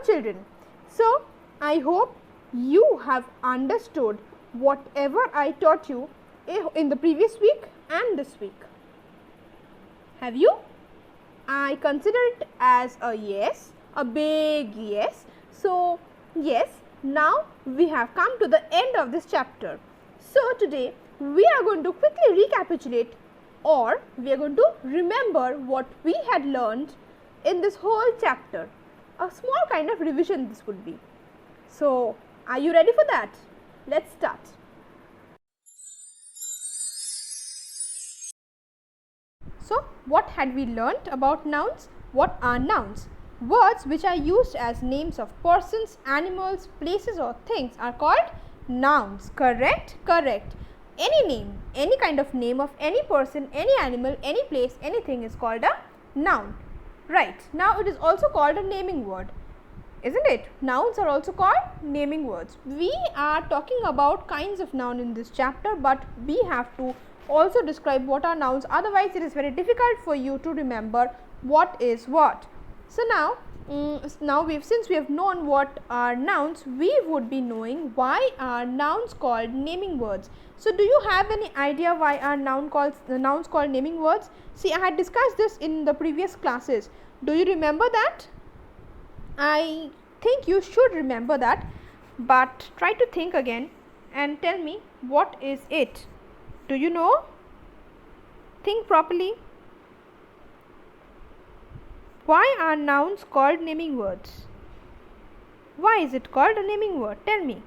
children. So, I hope you have understood whatever I taught you in the previous week and this week. Have you? I consider it as a yes, a big yes. So, yes, now we have come to the end of this chapter. So, today we are going to quickly recapitulate, or we are going to remember what we had learned in this whole chapter. A small kind of revision this would be. So, are you ready for that? Let's start. So, what had we learnt about nouns? What are nouns? Words which are used as names of persons, animals, places or things are called nouns. Correct? Correct. Any name, any kind of name of any person, any animal, any place, anything is called a noun. Right. Now, it is also called a naming word. Isn't it? Nouns are also called naming words. We are talking about kinds of noun in this chapter, but we have to also describe what are nouns, otherwise it is very difficult for you to remember what is what. So now since we have known what are nouns, we would be knowing why are nouns called naming words. So do you have any idea why are nouns called naming words? See, I had discussed this in the previous classes. Do you remember that? I think you should remember that, but try to think again and tell me what is it. Do you know? Think properly. Why are nouns called naming words? Why is it called a naming word? Tell me.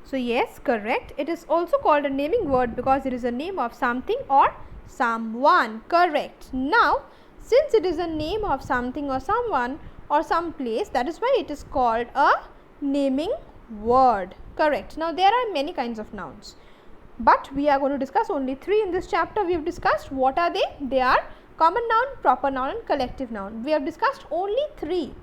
So yes, correct. It is also called a naming word because it is a name of something or someone. Correct. Now, since it is a name of something or someone or some place, that is why it is called a naming word. Correct. Now, there are many kinds of nouns, but we are going to discuss only 3 in this chapter. We have discussed what are they? They are common noun, proper noun and collective noun. We have discussed only 3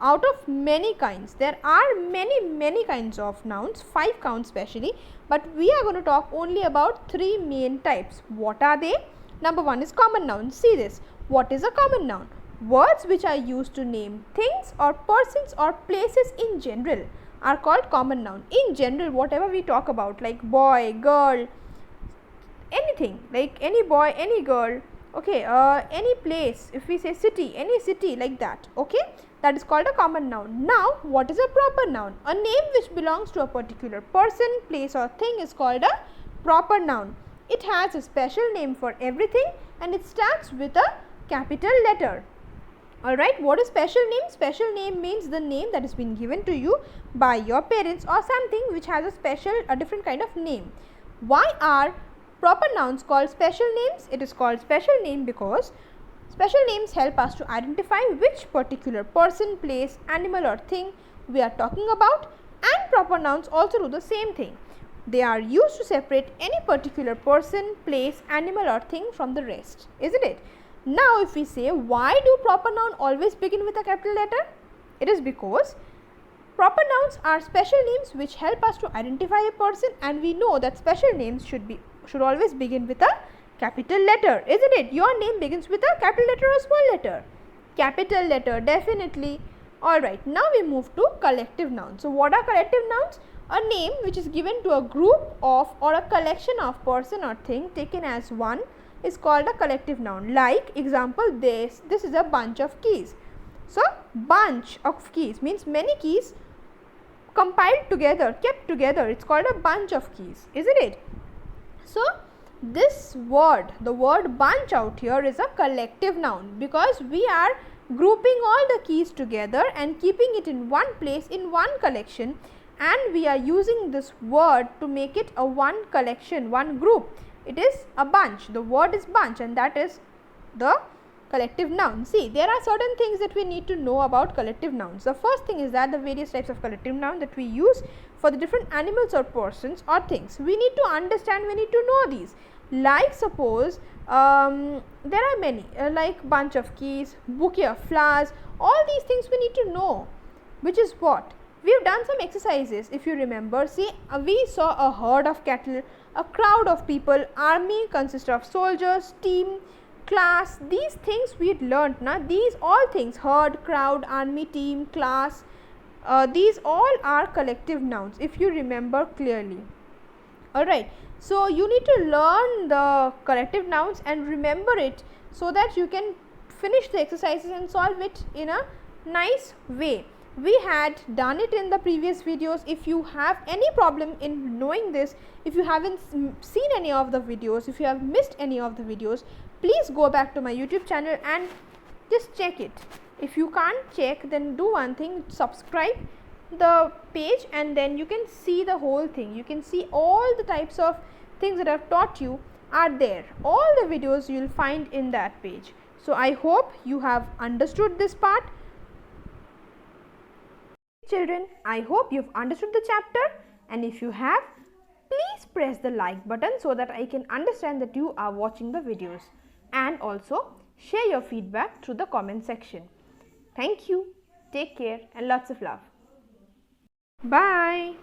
out of many kinds. There are many kinds of nouns, 5 counts specially, but we are going to talk only about 3 main types. What are they? Number 1 is common noun. See this. What is a common noun? Words which are used to name things or persons or places in general are called common noun. In general, whatever we talk about, like boy, girl, anything, like any boy, any girl, okay, any place, if we say city, any city, like that, okay, that is called a common noun. Now, what is a proper noun? A name which belongs to a particular person, place or thing is called a proper noun. It has a special name for everything and it starts with a capital letter. Alright, what is special name? Special name means the name that has been given to you by your parents or something which has a different kind of name. Why are proper nouns called special names? It is called special name because special names help us to identify which particular person, place, animal or thing we are talking about, and proper nouns also do the same thing. They are used to separate any particular person, place, animal or thing from the rest, isn't it? Now, if we say why do proper noun always begin with a capital letter? It is because proper nouns are special names which help us to identify a person, and we know that special names should always begin with a capital letter, isn't it? Your name begins with a capital letter or small letter? Capital letter, definitely. Alright, now we move to collective nouns. So, what are collective nouns? A name which is given to a group of or a collection of person or thing taken as one is called a collective noun. Like example, this is a bunch of keys. So, bunch of keys means many keys compiled together, kept together. It's called a bunch of keys, isn't it? So, this word, the word bunch out here is a collective noun because we are grouping all the keys together and keeping it in one place in one collection, and we are using this word to make it a one collection, one group. It is a bunch. The word is bunch and that is the collective noun. See, there are certain things that we need to know about collective nouns. The first thing is that the various types of collective noun that we use for the different animals or persons or things. We need to understand, we need to know these. Like suppose there are many like bunch of keys, bouquet of flowers, all these things we need to know, which is what? We have done some exercises, if you remember. See, we saw a herd of cattle, a crowd of people, army consists of soldiers, team, class, these things we had learnt. Now these all things, herd, crowd, army, team, class, these all are collective nouns if you remember clearly. Alright, so you need to learn the collective nouns and remember it so that you can finish the exercises and solve it in a nice way. We had done it in the previous videos. If you have any problem in knowing this, if you haven't seen any of the videos, if you have missed any of the videos, please go back to my YouTube channel and just check it. If you can't check, then do one thing, subscribe the page and then you can see the whole thing. You can see all the types of things that I've taught you are there. All the videos you will find in that page. So I hope you have understood this part. Children, I hope you've understood the chapter, and if you have, please press the like button so that I can understand that you are watching the videos, and also share your feedback through the comment section. Thank you, take care and lots of love. Bye.